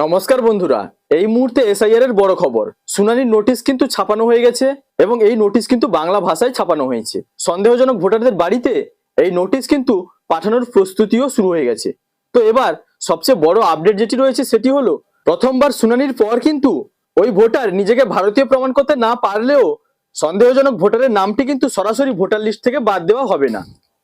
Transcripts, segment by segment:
নমস্কার বন্ধুরা, এই মুহূর্তে এসআইআর এর বড় খবর। শুনানির নোটিশ কিন্তু ছাপানো হয়ে গেছে এবং এই নোটিশ কিন্তু বাংলা ভাষায় ছাপানো হয়েছে। সন্দেহজনক ভোটারদের বাড়িতে এই নোটিশ কিন্তু পাঠানোর প্রস্তুতিও শুরু হয়ে গেছে। তো এবার সবচেয়ে বড় আপডেট যেটি রয়েছে সেটি হলো, প্রথমবার শুনানির পর কিন্তু ওই ভোটার নিজেকে ভারতীয় প্রমাণ করতে না পারলেও সন্দেহজনক ভোটারের নামটি কিন্তু সরাসরি ভোটার লিস্ট থেকে বাদ দেওয়া হবে না।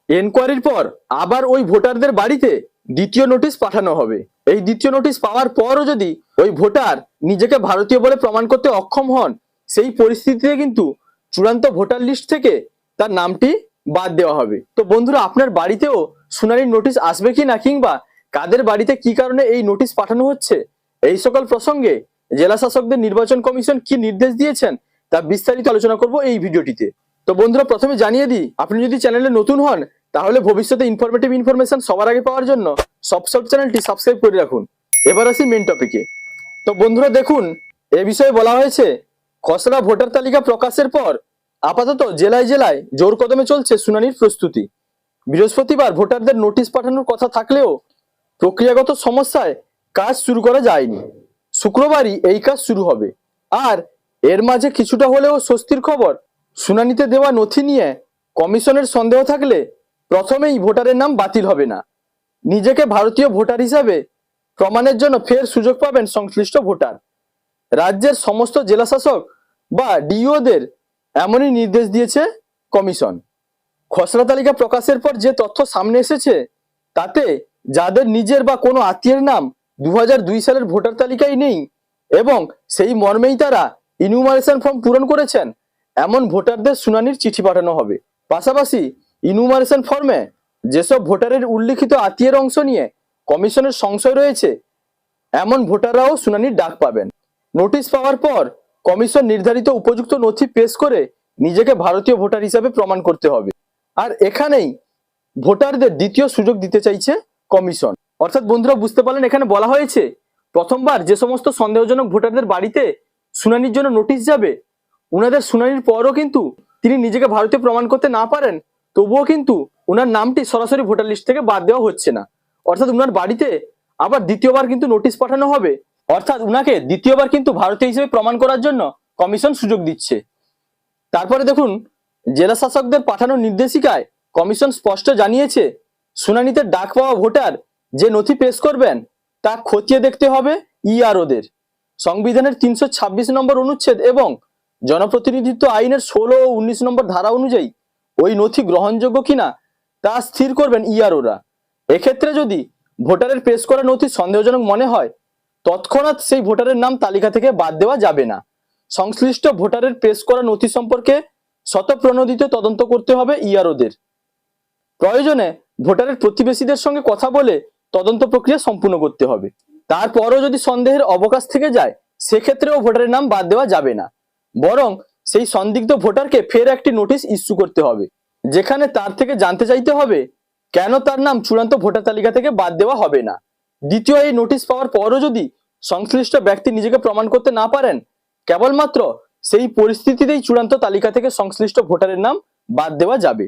এনকোয়ারির পর আবার ওই ভোটারদের বাড়িতে দ্বিতীয় নোটিশ পাঠানো হবে। এই দ্বিতীয় নোটিশ পাওয়ার পরও যদি ওই ভোটার নিজেকে ভারতীয় বলে প্রমাণ করতে অক্ষম হন, সেই পরিস্থিতিতে কিন্তু চূড়ান্ত ভোটার লিস্ট থেকে তার নামটি বাদ দেওয়া হবে। তো বন্ধুরা, আপনার বাড়িতেও শুনানির নোটিশ আসবে কি না, কিংবা কাদের বাড়িতে কি কারণে এই নোটিশ পাঠানো হচ্ছে, এই সকল প্রসঙ্গে জেলা শাসকদের নির্বাচন কমিশন কি নির্দেশ দিয়েছেন তা বিস্তারিত আলোচনা করব এই ভিডিওটিতে। তো বন্ধুরা, প্রথমে জানিয়ে দিই, আপনি যদি চ্যানেলে নতুন হন তাহলে ভবিষ্যতে ইনফরমেশন সবার আগে পাওয়ার জন্য সব চ্যানেলটি সাবস্ক্রাইব করে রাখুন। এবার আসি মেন টপিকে। তো বন্ধুরা দেখুন, এ বিষয়ে বলা হয়েছে, খসড়া ভোটার তালিকা প্রকাশের পর আপাতত জেলায় জেলায় জোর কদমে চলছে শুনানির প্রস্তুতি। বৃহস্পতিবার ভোটারদের নোটিশ পাঠানোর কথা থাকলেও প্রক্রিয়াগত সমস্যায় কাজ শুরু করা যায়নি। শুক্রবারই এই কাজ শুরু হবে। আর এর মাঝে কিছুটা হলেও স্বস্তির খবর, শুনানিতে দেওয়া নথি নিয়ে কমিশনের সন্দেহ থাকলে প্রথমেই ভোটারের নাম বাতিল হবে না। নিজেকে ভারতীয় ভোটার হিসাবে প্রমাণের জন্য ফের সুযোগ পাবেন সংশ্লিষ্ট ভোটার। রাজ্যের সমস্ত জেলাশাসক বা ডিইওদের এমনই নির্দেশ দিয়েছে কমিশন। খসড়া তালিকা প্রকাশের পর যে তথ্য সামনে এসেছে তাতে যাদের নিজের বা কোনো আত্মীয়ের নাম 2002 সালের ভোটার তালিকায় নেই এবং সেই মর্মেই তারা ইনুমারেশন ফর্ম পূরণ করেছেন, এমন ভোটারদের শুনানির চিঠি পাঠানো হবে। পাশাপাশি ইনুমারেশন ফর্মে যেসব ভোটারের উল্লিখিত আত্মীয়ের অংশ নিয়ে কমিশনের সংশয় রয়েছে, এমন ভোটাররাও শুনানির ডাক পাবেন। নোটিশ পাওয়ার পর কমিশন নির্ধারিত উপযুক্ত নথি পেশ করে নিজেকে ভারতীয় ভোটার হিসাবে প্রমাণ করতে হবে। আর এখানেই ভোটারদের দ্বিতীয় সুযোগ দিতে চাইছে কমিশন। অর্থাৎ বন্ধুরা, বুঝতে পারলেন, এখানে বলা হয়েছে প্রথমবার যে সমস্ত সন্দেহজনক ভোটারদের বাড়িতে শুনানির জন্য নোটিশ যাবে, উনাদের শুনানির পরও কিন্তু তিনি নিজেকে ভারতীয় প্রমাণ করতে না পারেন, তবুও কিন্তু উনার নামটি সরাসরি ভোটার লিস্ট থেকে বাদ দেওয়া হচ্ছে না। অর্থাৎ উনার বাড়িতে আবার দ্বিতীয়বার কিন্তু নোটিশ পাঠানো হবে। অর্থাৎ উনাকে দ্বিতীয়বার কিন্তু ভারতীয় হিসেবে প্রমাণ করার জন্য কমিশন সুযোগ দিচ্ছে। তারপরে দেখুন, জেলা শাসকদের পাঠানো নির্দেশিকায় কমিশন স্পষ্ট জানিয়েছে, শুনানিতে ডাক পাওয়া ভোটার যে নথি পেশ করবেন তা খতিয়ে দেখতে হবে ইআরওদের। সংবিধানের 326 নম্বর অনুচ্ছেদ এবং জনপ্রতিনিধিত্ব আইনের 16 ও 19 নম্বর ধারা অনুযায়ী ওই নথি গ্রহণযোগ্য কিনা তা স্থির করবেন ইআরওরা। এক্ষেত্রে যদি ভোটারের পেশ করা নথি সন্দেহজনক মনে হয়, তৎক্ষণাৎ সেই ভোটারের নাম তালিকা থেকে বাদ দেওয়া যাবে না। সংশ্লিষ্ট ভোটারের পেশ করা নথি সম্পর্কে স্বতঃপ্রণোদিত তদন্ত করতে হবে ইআরওদের। প্রয়োজনে ভোটারের প্রতিবেশীদের সঙ্গে কথা বলে তদন্ত প্রক্রিয়া সম্পূর্ণ করতে হবে। তারপরও যদি সন্দেহের অবকাশ থেকে যায়, সেক্ষেত্রেও ভোটারের নাম বাদ দেওয়া যাবে না, বরং সেই সন্দিগ্ধ ভোটারকে ফের একটি নোটিশ ইস্যু করতে হবে, যেখানে তার থেকে জানতে চাইতে হবে কেন তার নাম চূড়ান্ত ভোটার তালিকা থেকে বাদ দেওয়া হবে না। দ্বিতীয় এই নোটিশ পাওয়ার পরও যদি সংশ্লিষ্ট ব্যক্তি নিজেকে প্রমাণ করতে না পারেন, কেবলমাত্র সেই পরিস্থিতিতেই চূড়ান্ত তালিকা থেকে সংশ্লিষ্ট ভোটারের নাম বাদ দেওয়া যাবে।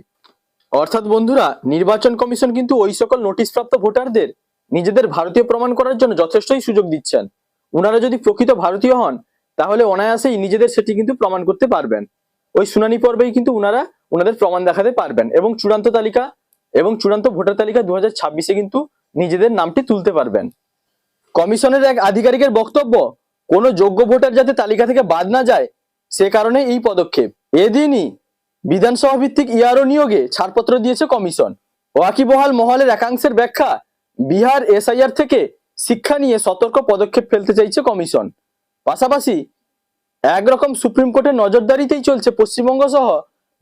অর্থাৎ বন্ধুরা, নির্বাচন কমিশন কিন্তু ওই সকল নোটিশপ্রাপ্ত ভোটারদের নিজেদের ভারতীয় প্রমাণ করার জন্য যথেষ্টই সুযোগ দিচ্ছেন। উনারা যদি প্রকৃত ভারতীয় হন তাহলে অনায়াসেই নিজেদের সেটি কিন্তু প্রমাণ করতে পারবেন। ওই শুনানি পর্বেই কিন্তু উনারা উনাদের প্রমাণ দেখাতে পারবেন এবং চূড়ান্ত তালিকা এবং চূড়ান্ত ভোটার তালিকা 2026-এ কিন্তু নিজেদের নামটি তুলতে পারবেন। কমিশনের এক আধিকারিকের বক্তব্য, কোনো যোগ্য ভোটার যাতে তালিকা থেকে বাদ না যায় সে কারণে এই পদক্ষেপ। এদিনই বিধানসভা ভিত্তিক ইআরও নিয়োগে ছাড়পত্র দিয়েছে কমিশন। ওয়াকিবহাল মহলের একাংশের ব্যাখ্যা, বিহার এসআইআর থেকে শিক্ষা নিয়ে সতর্ক পদক্ষেপ ফেলতে চাইছে কমিশন। পাশাপাশি একরকম সুপ্রিম কোর্টের নজরদারিতেই চলছে পশ্চিমবঙ্গ সহ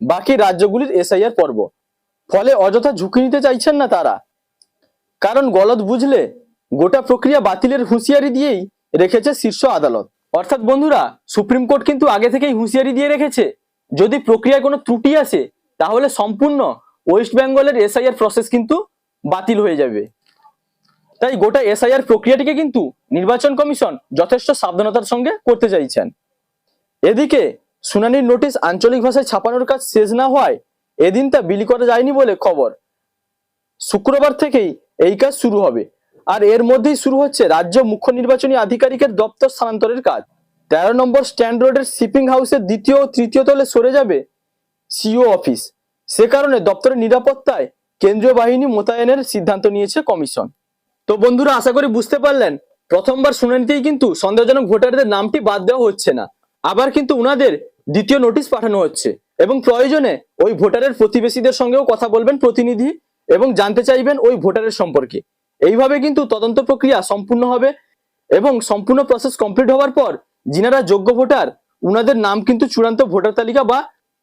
বাকি রাজ্যগুলির এসআইআর পর্ব। ফলে অযথা ঝুঁকি নিতে চাইছেন না তারা, কারণ গলদ বুঝলে গোটা প্রক্রিয়া বাতিলের হুঁশিয়ারি দিয়েই রেখেছে শীর্ষ আদালত। অর্থাৎ বন্ধুরা, সুপ্রিম কোর্ট কিন্তু আগে থেকেই হুঁশিয়ারি দিয়ে রেখেছে, যদি প্রক্রিয়ায় কোনো ত্রুটি আসে তাহলে সম্পূর্ণ ওয়েস্ট বেঙ্গলের এসআইআর প্রসেস কিন্তু বাতিল হয়ে যাবে। তাই গোটা এসআইআর প্রক্রিয়াটিকে কিন্তু নির্বাচন কমিশন যথেষ্ট সাবধানতার সঙ্গে করতে চাইছেন। এদিকে শুনানির নোটিশ আঞ্চলিক ভাষায় ছাপানোর কাজ শেষ না হওয়ায় এদিন তা বিলি করা যায়নি বলে খবর। শুক্রবার থেকেই এই কাজ শুরু হবে। আর এর মধ্যেই শুরু হচ্ছে রাজ্য মুখ্য নির্বাচনী আধিকারিকের দপ্তর স্থানান্তরের কাজ। 13 নম্বর স্ট্যান্ড রোডের শিপিং হাউসের দ্বিতীয় ও তৃতীয় তলে সরে যাবে সিও অফিস। সে কারণে দপ্তরের নিরাপত্তায় কেন্দ্রীয় বাহিনী মোতায়েনের সিদ্ধান্ত নিয়েছে কমিশন। তো বন্ধুরা, আশা করি বুঝতে পারলেন, প্রথমবার শুনানিতেই কিন্তু সন্দেহজনক ভোটারদের নামটি বাদ দেওয়া হচ্ছে না, আবার কিন্তু উনাদের দ্বিতীয় নোটিশ পাঠানো হচ্ছে এবং প্রয়োজনে ওই ভোটারের প্রতিবেশীদের সঙ্গেও কথা বলবেন প্রতিনিধি এবং জানতে চাইবেন ওই ভোটারের সম্পর্কে। এইভাবে কিন্তু তদন্ত প্রক্রিয়া সম্পূর্ণ হবে এবং সম্পূর্ণ প্রসেস কমপ্লিট হওয়ার পর যিনারা যোগ্য ভোটার উনাদের নাম কিন্তু চূড়ান্ত ভোটার তালিকা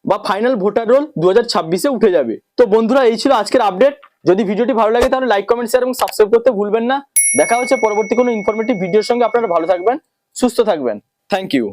বা ফাইনাল ভোটার রোল 2026-এ উঠে যাবে। তো বন্ধুরা, এই ছিল আজকের আপডেট। যদি ভিডিওটি ভালো লাগে তাহলে লাইক, কমেন্ট, শেয়ার এবং সাবস্ক্রাইব করতে ভুলবেন না। দেখা হচ্ছে পরবর্তী কোনো ইনফরমেটিভ ভিডিওর সঙ্গে। আপনারা ভালো থাকবেন, সুস্থ থাকবেন। Thank you.